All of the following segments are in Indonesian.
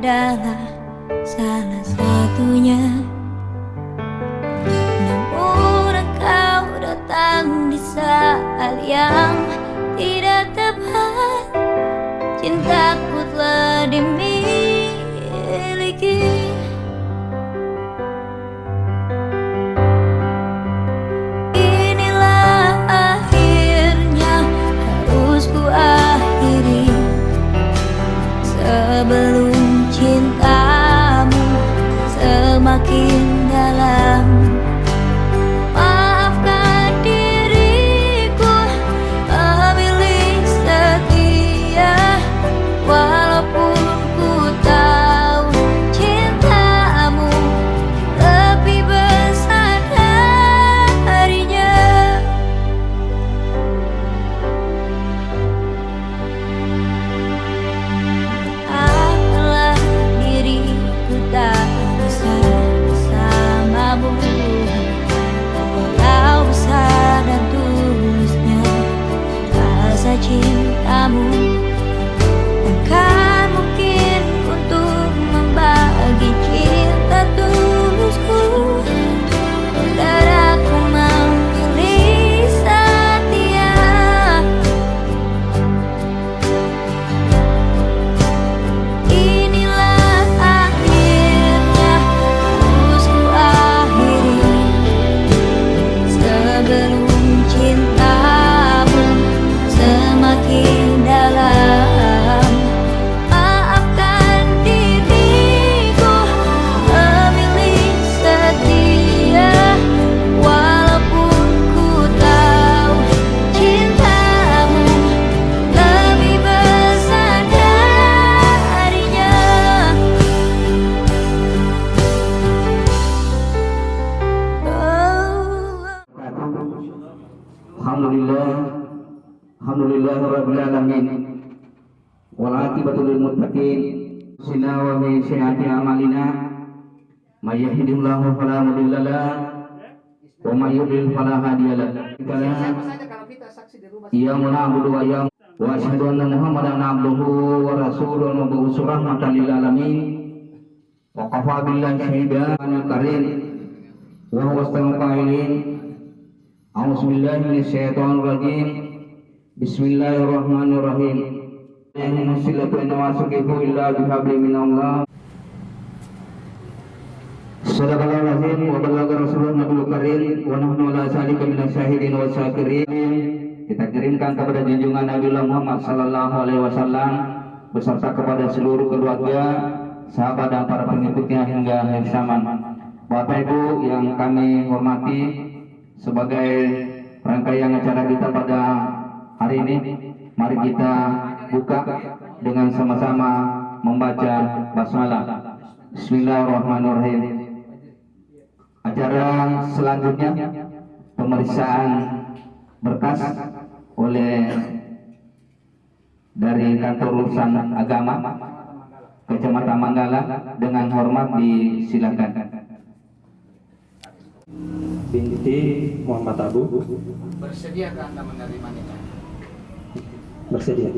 adalah salah satunya. Namun engkau datang di saat yang tidak tepat. Cintaku telah dimiliki. Inilah akhirnya harus ku akhiri. Sebelum cintamu Alhamdulillahirabbil alamin. Wal aqibatu lil muttaqin. Sina wa min sayyiati a'malina. May yahdihillahu fala mudhillalah wa may yudlil fala hadiyalah. Iya na'budu wa iya wa asyhadu anna Muhammadan abduhu wa rasuluhu mab'utsur rahmatan lil alamin. Wa qafa billahi shahidan karim wa huwa astamul qailin. A'udzu billahi minasyaitonir rajim. Bismillahirrahmanirrahim. Silatu nawasukifu illa bihabli minallah. Sadaqallahul azim wa ballagha rasulun nabiyul karim wa nahnu ala zalika minas syahidin wa syakirin. Kita kirimkan kepada junjungan Nabi Muhammad sallallahu alaihi wasallam beserta kepada seluruh keluarga, sahabat dan para pengikutnya hingga akhir zaman. Bapak Ibu yang kami hormati, sebagai rangkaian acara kita pada hari ini, mari kita buka dengan sama-sama membaca basmalah. Bismillahirrahmanirrahim. Acara selanjutnya pemeriksaan berkas oleh dari kantor urusan agama Kecamatan Manggala. Dengan hormat disilakan. Binti Muhammad Abu. Bersediakah Anda menerima nikah? Bersedia.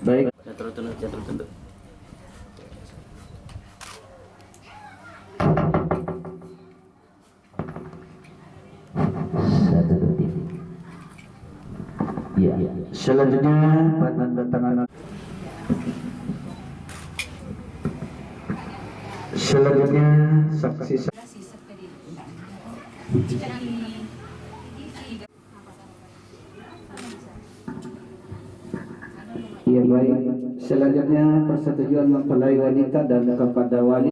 Baik. Jatuh. Ya. Selanjutnya penandatanganan. Selanjutnya saksi. Iya baik. Selanjutnya persetujuan mempelai wanita dan kepada wali.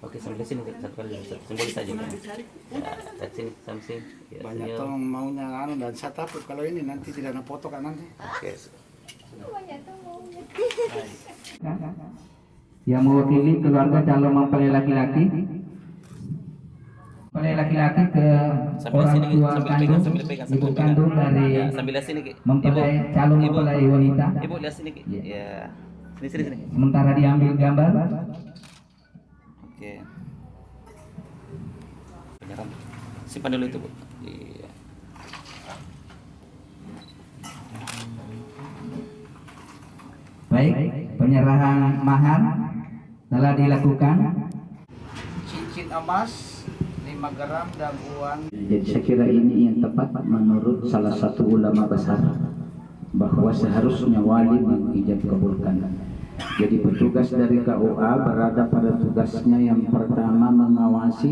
Oke, sambil sini satu kali simbolis saja. Ya, dari sini sampai sini. Ya, banyak senyum. tong maunya anu dan saya takut kalau ini nanti tidak ada foto kan nanti. Oke. Yang mewakili keluarga calon mempelai laki-laki. Mempelai laki-laki ke Sambil orang sini, tua sambil kandung, pegang, ibu kandung dari Ya, sambil lihat sini, Ki. mempelai calon mempelai wanita. Ibu lihat sini, Ki. Ya. Sini. Sementara diambil gambar. Oke. Penyerang. Simpan dulu itu, Bu. Iya. Baik, penyerahan mahar telah dilakukan. Cincin emas 5 gram dan uang. Jadi saya kira ini yang tepat menurut salah satu ulama besar, bahwa seharusnya wali mengijab kabulkan. Jadi petugas dari KUA berada pada tugasnya, yang pertama mengawasi,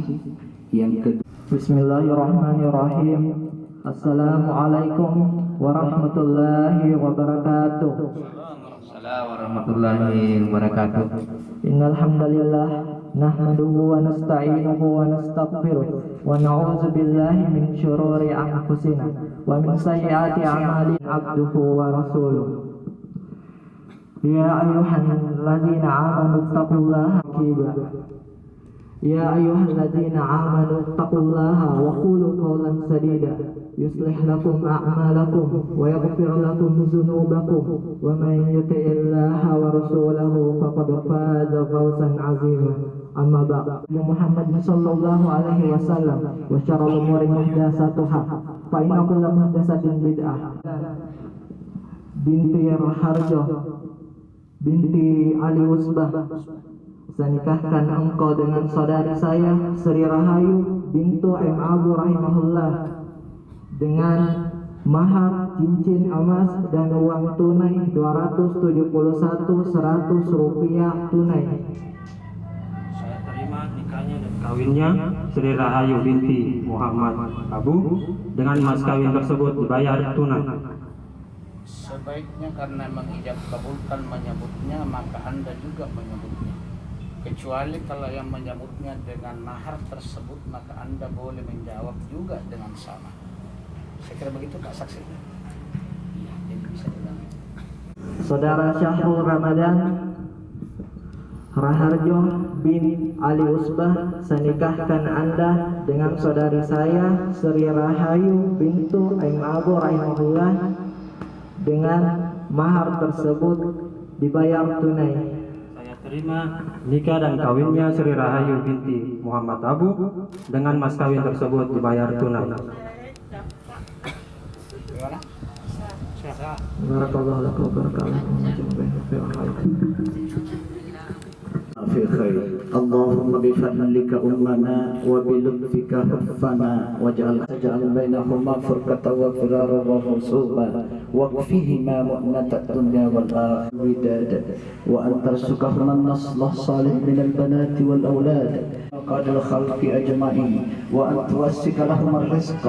yang kedua. Bismillahirrahmanirrahim. Assalamualaikum warahmatullahi wabarakatuh. Assalamualaikum warahmatullahi wabarakatuh. Innal hamdalillah nahmaduhu wa nasta'inuhu wa nastaghfiruh wa na'udzu billahi min syururi anfusina wa min sayyiati a'malina abduhu wa rasuluh. Ya ayyuhalladzina amanu taqullaha Ya ayyuhalladzina amanu taqullaha wa qulu qawlan sadida yuslih lakum a'malakum wa yaghfir lakum dhunubakum wa man yuti'illaha wa rasulahu faqad faza fawzan 'azima. Amma ba'd. Muhammad sallallahu alaihi wasallam wa syarrul umuri muhdatsatuha fa inna kulla muhdatsatin bid'ah. Binti Harjo binti Ali Usbah, saya nikahkan engkau dengan saudari saya Sri Rahayu bintu M. Abu rahimahullah dengan mahar cincin emas dan uang tunai 271.100 rupiah tunai. Saya terima nikahnya dan kawinnya Sri Rahayu binti Muhammad Abu. Dengan mas kawin tersebut dibayar tunai. Sebaiknya karena mengijab kabulkan menyebutnya, maka Anda juga menyebutnya. kecuali kalau yang menyambutnya dengan mahar tersebut, maka Anda boleh menjawab juga dengan sama. Saya kira begitu Pak Saksi. Iya, jadi bisa diulang. Saudara Syahrul Ramadan Raharjo bin Ali Usbah, saya nikahkan Anda dengan saudari saya Sri Rahayu bintu Aim Abu rahimahullah dengan mahar tersebut dibayar tunai. Saya terima nikah dan kawinnya Sri Rahayu binti Muhammad Abu dengan mas kawin tersebut dibayar tunai. Gimana? Sah. Barakallahu lakum wa barakatuh. في خير اللهم بفضلك أمنا وبلطفك حفنا واجعل بينهما فرقة وفرارا وخصوبا واكفهما مؤنة الدنيا والآخرة ودادا وأن ترزقهما النسل الصالح من البنات والأولاد قاد الخلق أجمعين وأن توسك لهما الرزق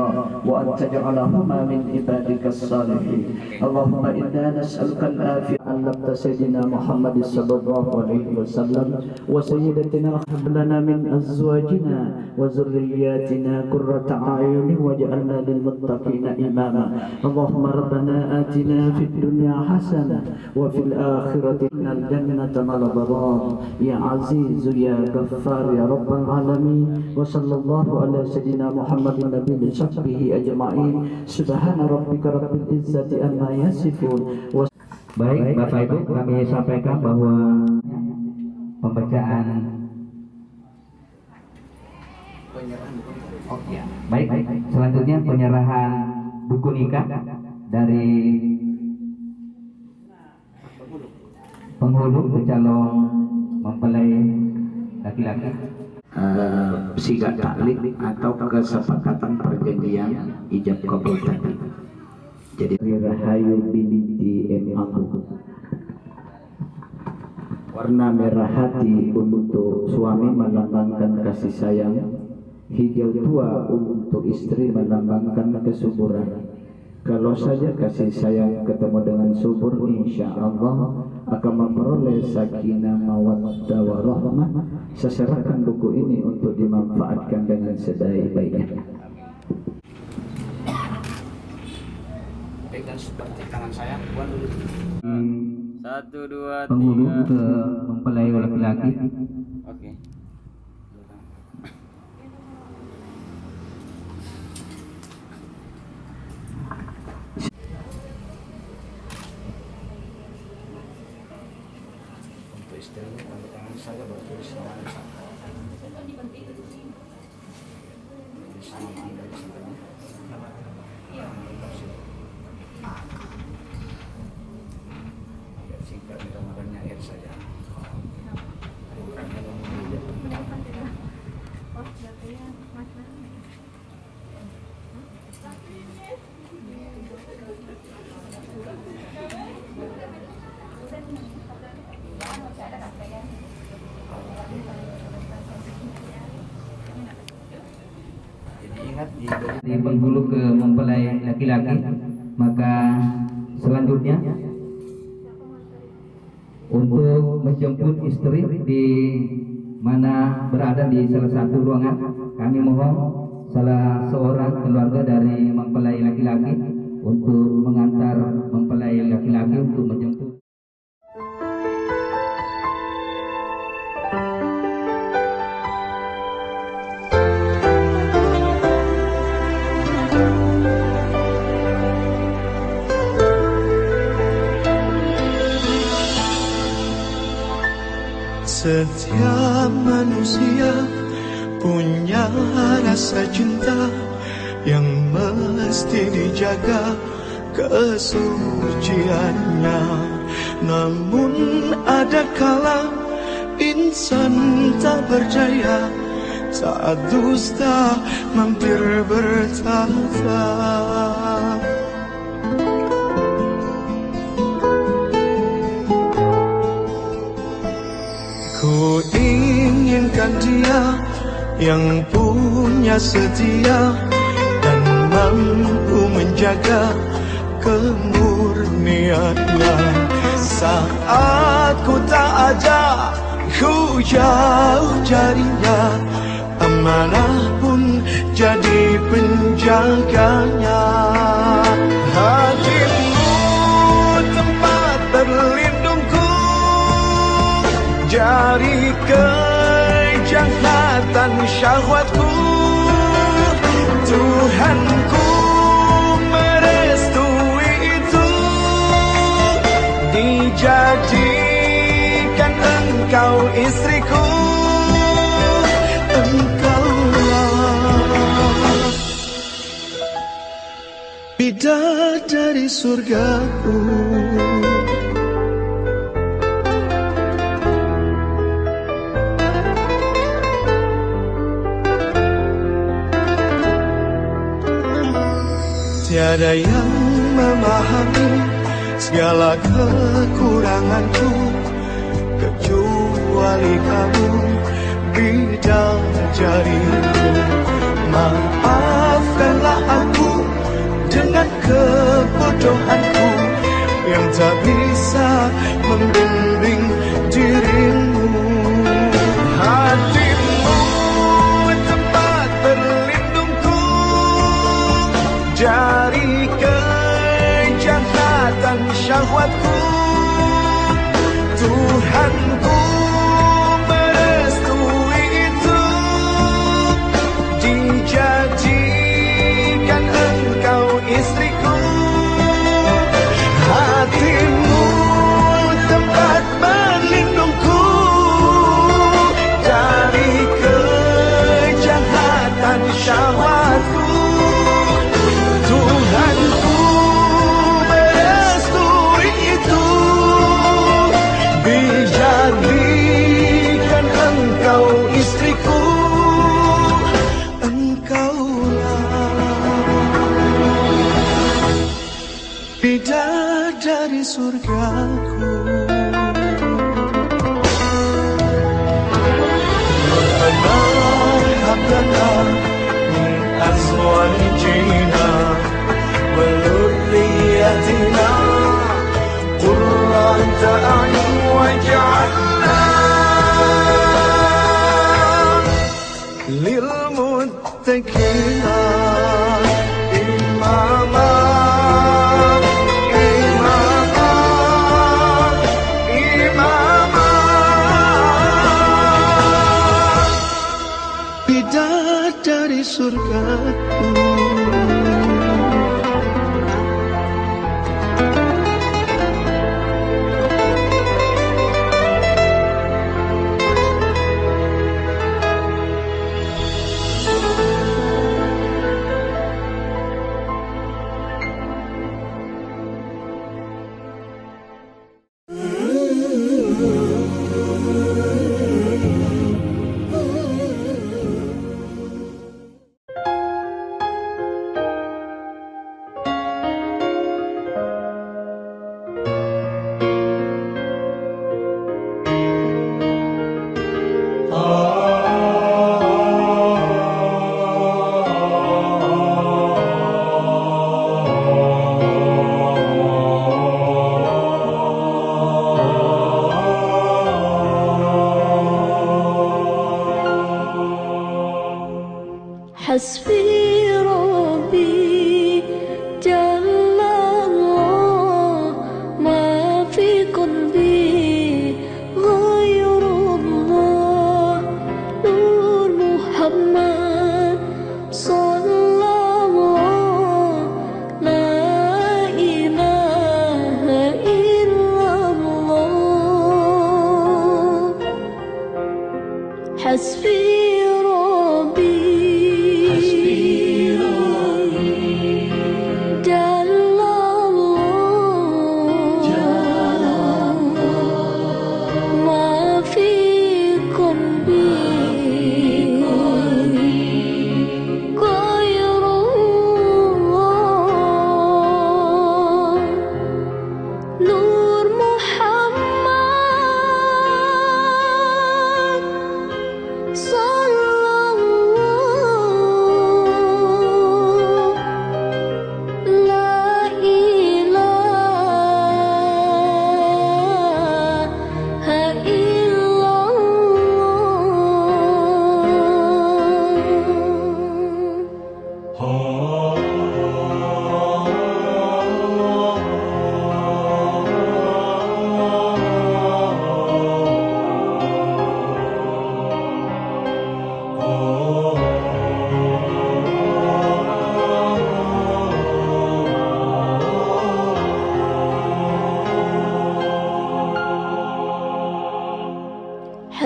وأن تجعلهما من عبادك الصالحين اللهم إنا نسألك العافية علمت سيدنا محمد صلى الله عليه وسلم وسيدتنا هب لنا من أزواجنا وذرياتنا قرة أعين واجعلنا للمتقين إماما اللهم ربنا آتنا في الدنيا حسنة وفي الآخرة إن الجنة مع الأبرار يا عزيز يا غفار يا رب العالمين وصلى الله على سيدنا محمد النبي وصحبه أجمعين سبحان ربك رب العزة عما يصفون. Baik Bapak Ibu, kami sampaikan bahwa pembacaan baik, selanjutnya penyerahan buku nikah dari penghulu ke calon mempelai laki-laki, sigat taklik atau kesepakatan perjanjian ijab kabul tadi. Jadi Rahayu binti M. Abu, warna merah hati untuk suami melambangkan kasih sayang, hijau tua untuk istri melambangkan kesuburan. Kalau saja kasih sayang ketemu dengan subur, insya Allah akan memperoleh sakinah mawaddah warahmah. Saya serahkan buku ini untuk dimanfaatkan dengan sebaik-baiknya. Pegang seperti tangan saya, buat dulu. 1, 2, 3. penghulu ke mempelai laki-laki. Oke. Untuk istrinya, ambil tangan saya, buat tulis namanya sama. Tulis nama Anda di sana. Singkat di Ramadannya air saja. Jadi ingat Dari penghulu ke mempelai laki-laki, maka selanjutnya untuk menjemput istri di mana berada di salah satu ruangan, kami mohon salah seorang keluarga dari mempelai laki-laki untuk mengantar mempelai laki-laki untuk menjemput. Setiap manusia punya rasa cinta yang mesti dijaga kesuciannya. Namun ada kala insan tak berjaya saat dusta mampir bertata. Ku inginkan dia yang punya setia dan mampu menjaga kemurniannya. Saat ku tak ada ku jauh darinya, amanah pun jadi penjaganya. Hatimu tempat berlindungku dari kejahatan syahwatku. Tuhanku merestui itu, dijadikan engkau istriku. Engkaulah bidadari surgaku. Tiada yang memahami segala kekuranganku kecuali kamu, bidadariku. Maafkanlah aku dengan kebodohanku yang tak bisa membimbing dirimu. Hatimu tempat berlindungku dari kejahatan syahwatku. Tuhanku merestui itu, dijadikan engkau istriku. Hatimu tempat berlindungku dari kejahatan syahwatku. Tuhanku merestui itu, dijadikan engkau istriku. Engkaulah bidadari surgaku. Rabbana hab lana min azwajina wa dhurriyyatina qurrata a'yun waj'alna lil muttaqina imama. Bidadari surgaku.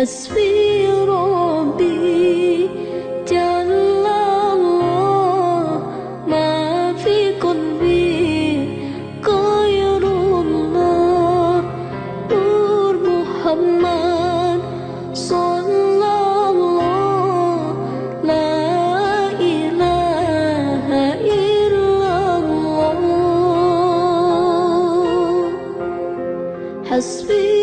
حسبي ربي جل الله ما في قلبي غير الله نور محمد صلى الله لا إله إلا الله حسبي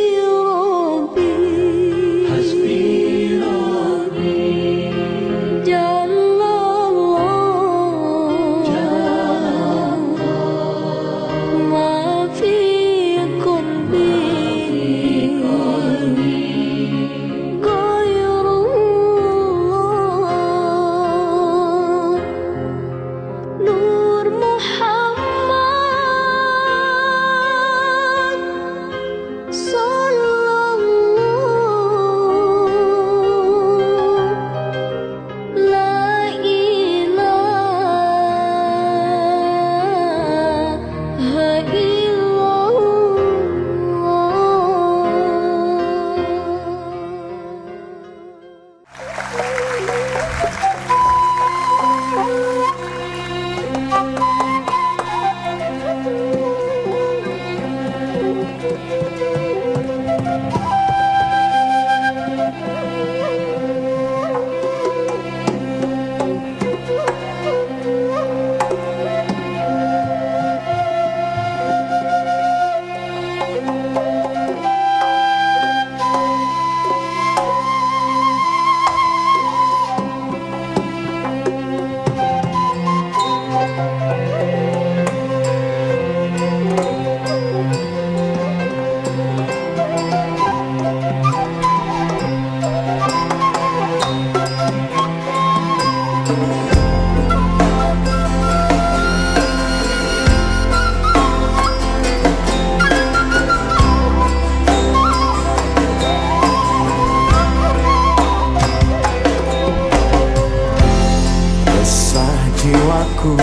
jiwaku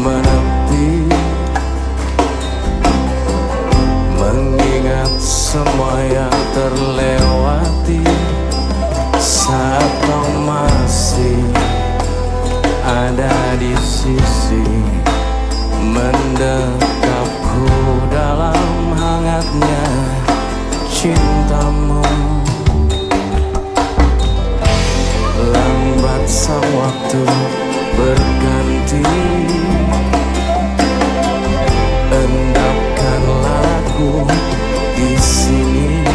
menepi, mengingat semua yang terlewati saat kau masih ada di sisi, mendekapku dalam hangatnya cintamu. Lambat sang waktu berganti, endapkan lagu di sini,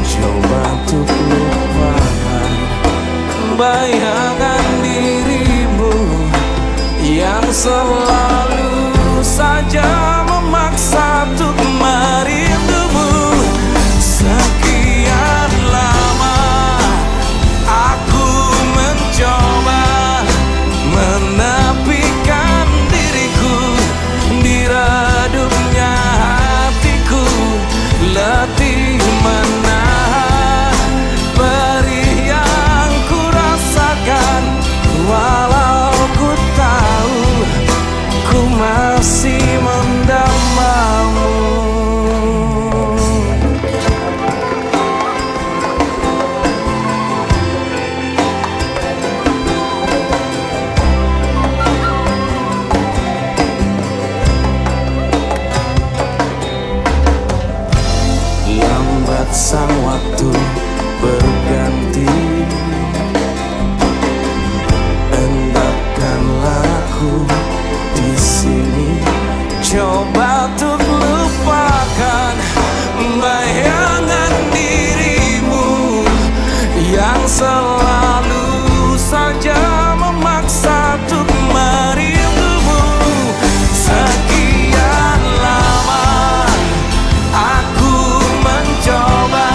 coba untuk lupakan bayangan dirimu yang selalu saja memaksa untuk merindumu. Sekian lama aku mencoba menepikan diriku di redupnya hatiku, letih menahan perih yang ku rasakan. Walau ku tahu ku masih mendambamu. Lambat sang waktu berganti, endapkanlah aku di sini, coba untuk lupakan bayangan dirimu yang selalu saja memaksa untuk merindumu. Sekian lama aku mencoba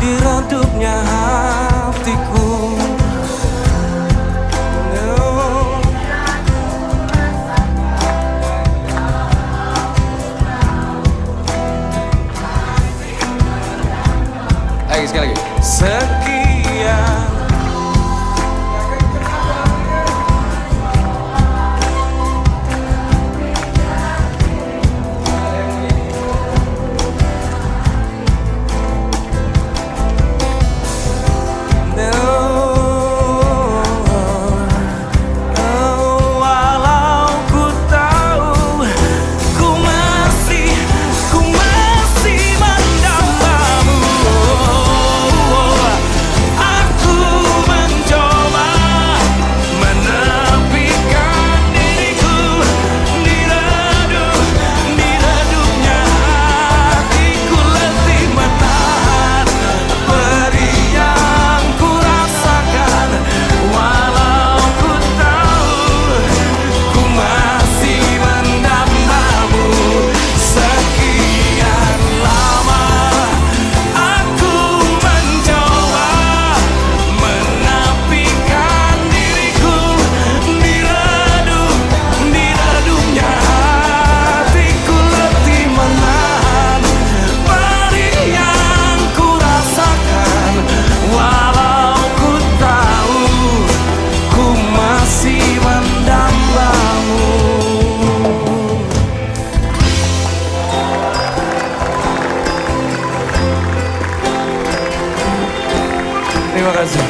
di redupnya hatiku. Sekali lagi. Sekian terima kasih.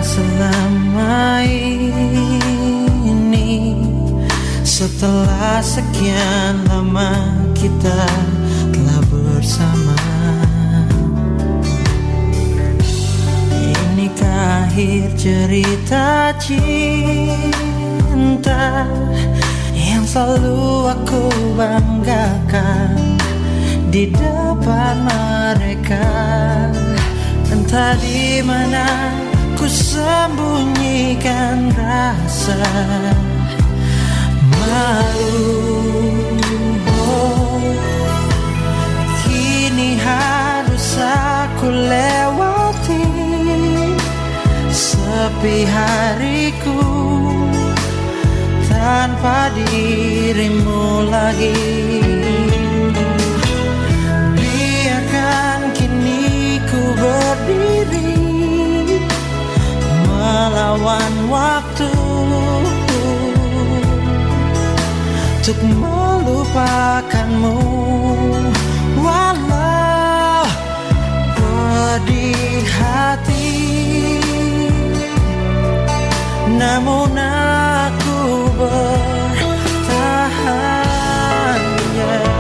Selama ini, setelah sekian lama kita telah bersama, inikah akhir cerita cinta yang selalu aku banggakan di depan mereka. Entah di mana ku sembunyikan rasa malu. Kini harus aku lewati sepi hariku tanpa dirimu lagi. Biarkan kini ku berdiri melawan waktu untuk melupakanmu, walau pedih hati, namun aku bertahan, yeah.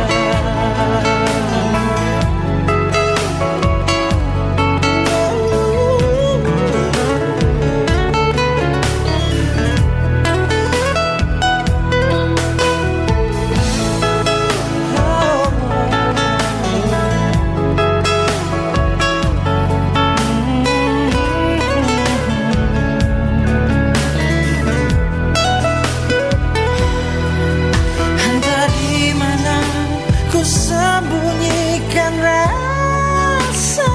Sembunyikan rasa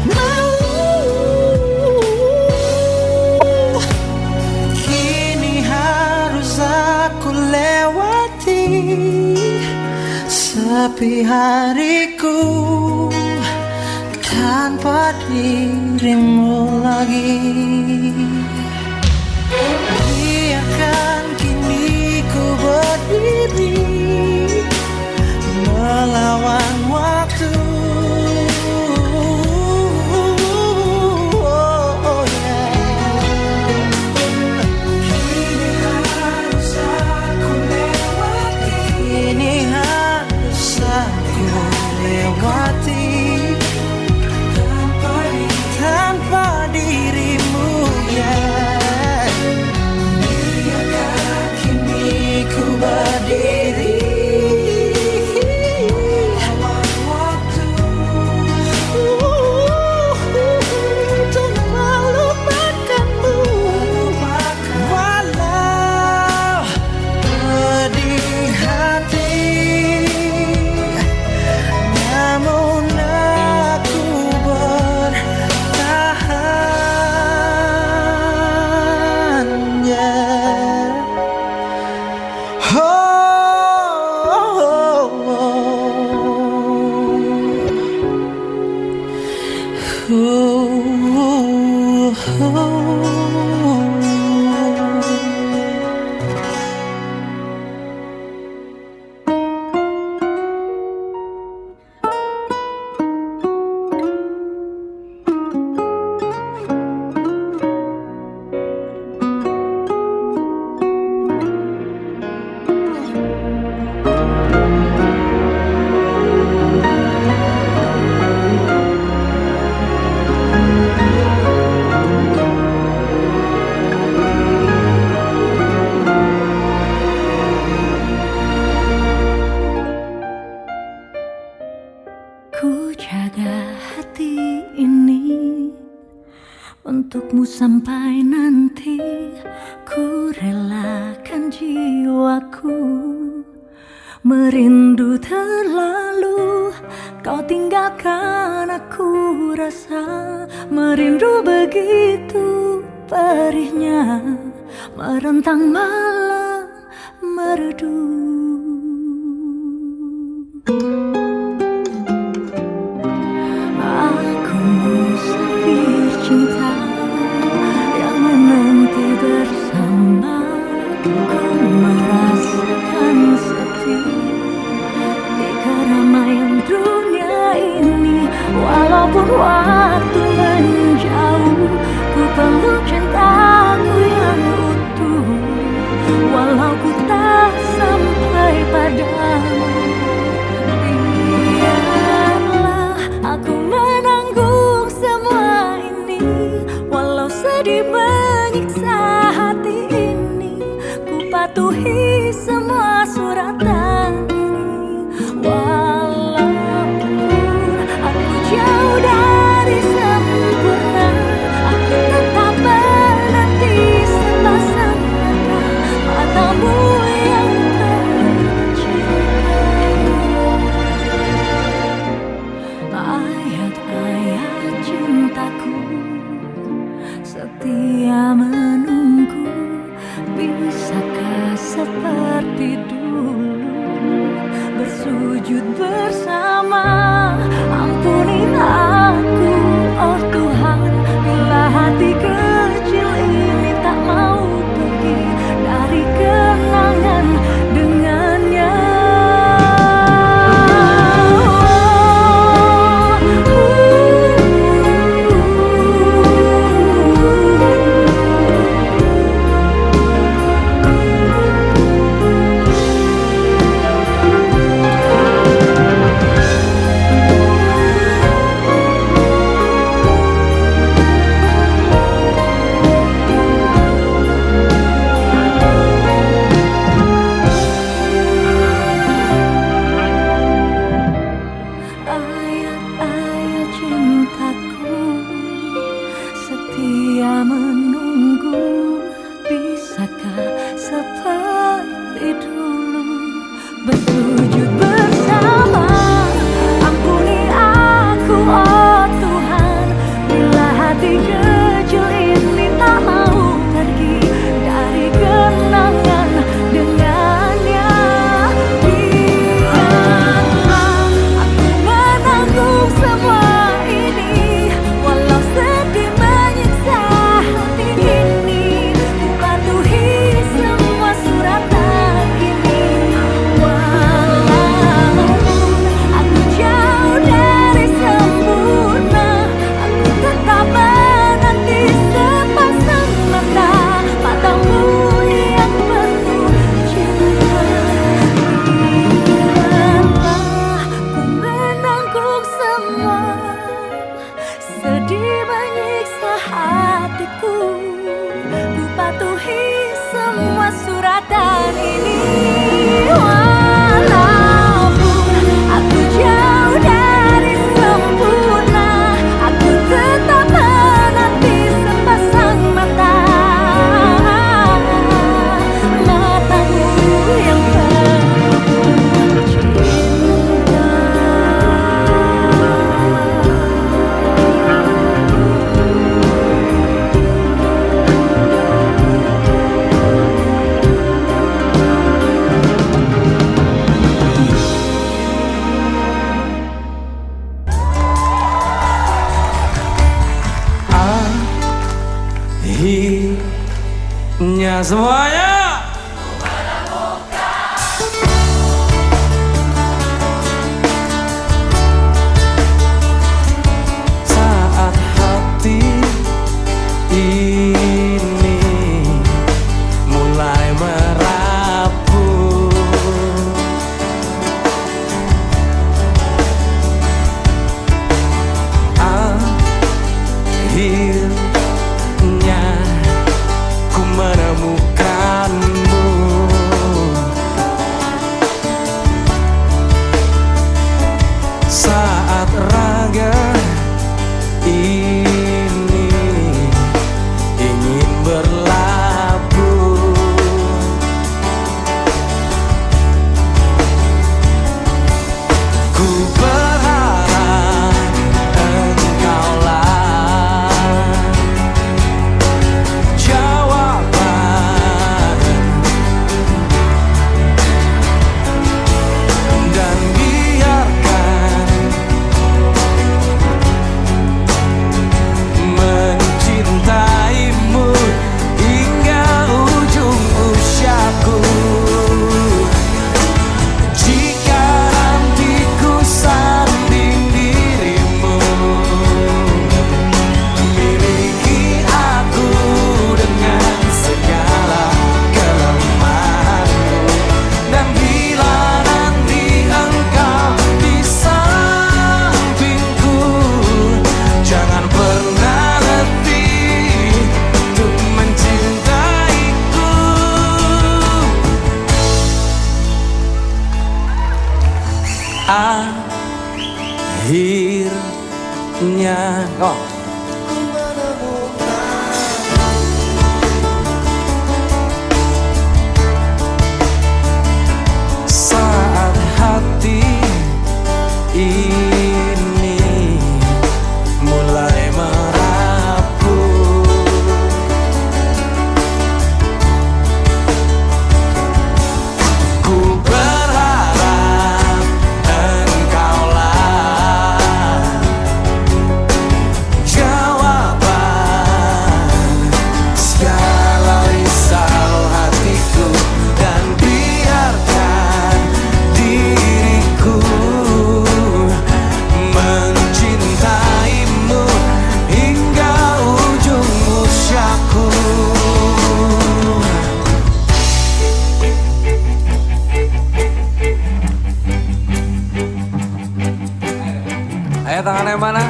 malu. Kini harus aku lewati sepi hariku tanpa dirimu lagi. Biarkan kini ku berdiri melawan waktu, oh, yeah. Kini harus aku lewati, kini harus aku lewati tanpa dirimu. Ku jaga hati ini untukmu sampai nanti. Ku relakan jiwaku merindu terlalu. Kau tinggalkan aku, rasa merindu begitu perihnya, merentang malam merdu. Aku musafir cinta yang menanti bersama. Ku merasakan sepi di keramaian dunia ini. Walaupun waktu menjauh, ku peluk cintaku yang utuh. Walau ku tak sampai padamu, biarlah aku menanggung semua ini. Walau sedih menyiksa hati ini, ku patuhi semua suratan ini. Walaupun aku jauh dari sempurna, aku tetap menanti sepasang mata, matamu yang penuh cinta. Ayat-ayat cintaku setia menunggu. Bisakah seperti dulu bersujud bersama? Ampuni aku, oh Tuhan, bila hati kecil ini tak mau pergi dari kenangan dengannya. Ayat-ayat cintaku setia menunggu. Bisakah seperti dulu bersujud bersama? Ampuni aku, oh Tuhan, bila hati kecil ini tak mau pergi dari kenangan dengannya. Biarlah aku menanggung semua ini, walau sedih menyiksa hati ini. Ku patuhi semua suratan ini. Walaupun aku jauh dari sempurna, aku tetap menanti sepasang mata, matamu yang penuh cinta. Biarlah ku menanggung semua sedih menyiksa hatiku. Ku patuhi semua suratan ini. Walaupun aku jauh dari sempurna, aku tetap menanti sepasang mata, matamu yang penuh cinta. Nya semuanya. Saat hati ini mulai merapuh, akhirnya ku menemukanmu. Saat raga ini ingin berlabuh, ku berharap engkaulah jawaban, dan biarkan mencintaimu hingga ujung usiaku. Jika nanti ku sanding dirimu, miliki aku dengan segala kelemahanmu. Dan bila nanti engkau di sampingku, jangan pernah letih untuk mencintaiku. Akhirnya saat hati ini mulai merapuh, ku berharap engkaulah jawaban segala risau hatiku. Dan biarkan diriku mencintaimu hingga ujung usiaku. Ayo tangannya mana?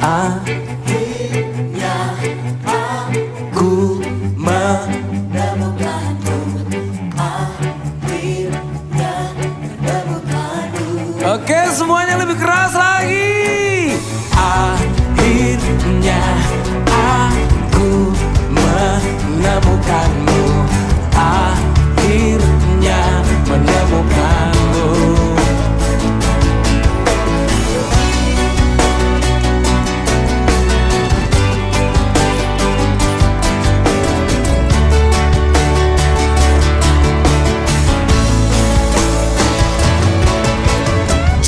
Akhirnya aku menemukanmu. Akhirnya menemukanmu. Oke, semuanya lebih keras lagi. Akhirnya aku menemukanmu. Akhirnya menemukanmu.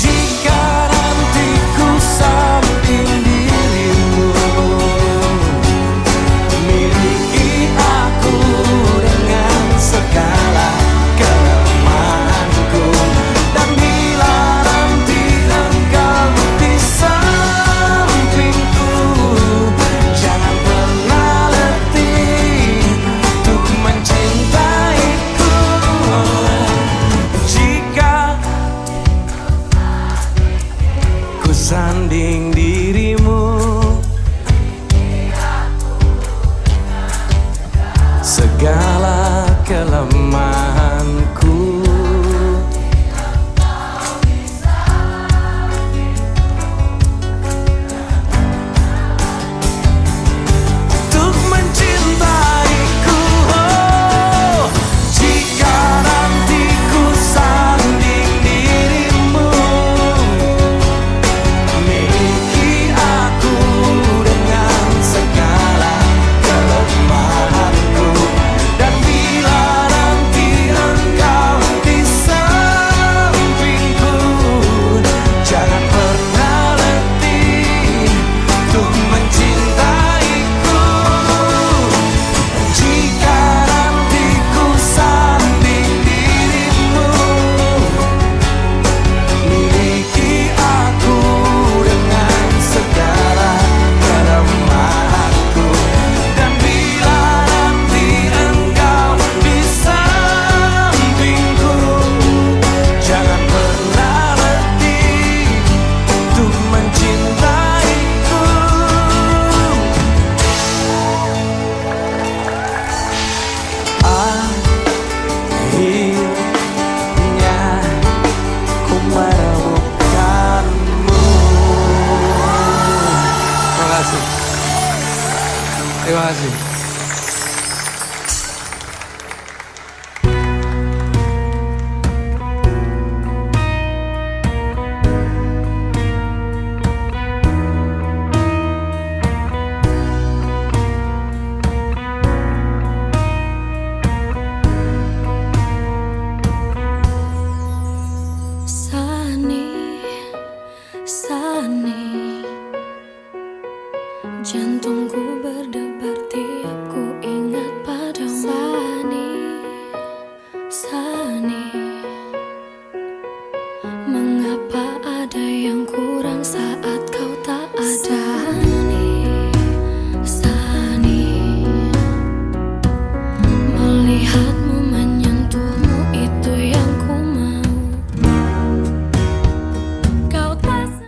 Jika nanti kasih.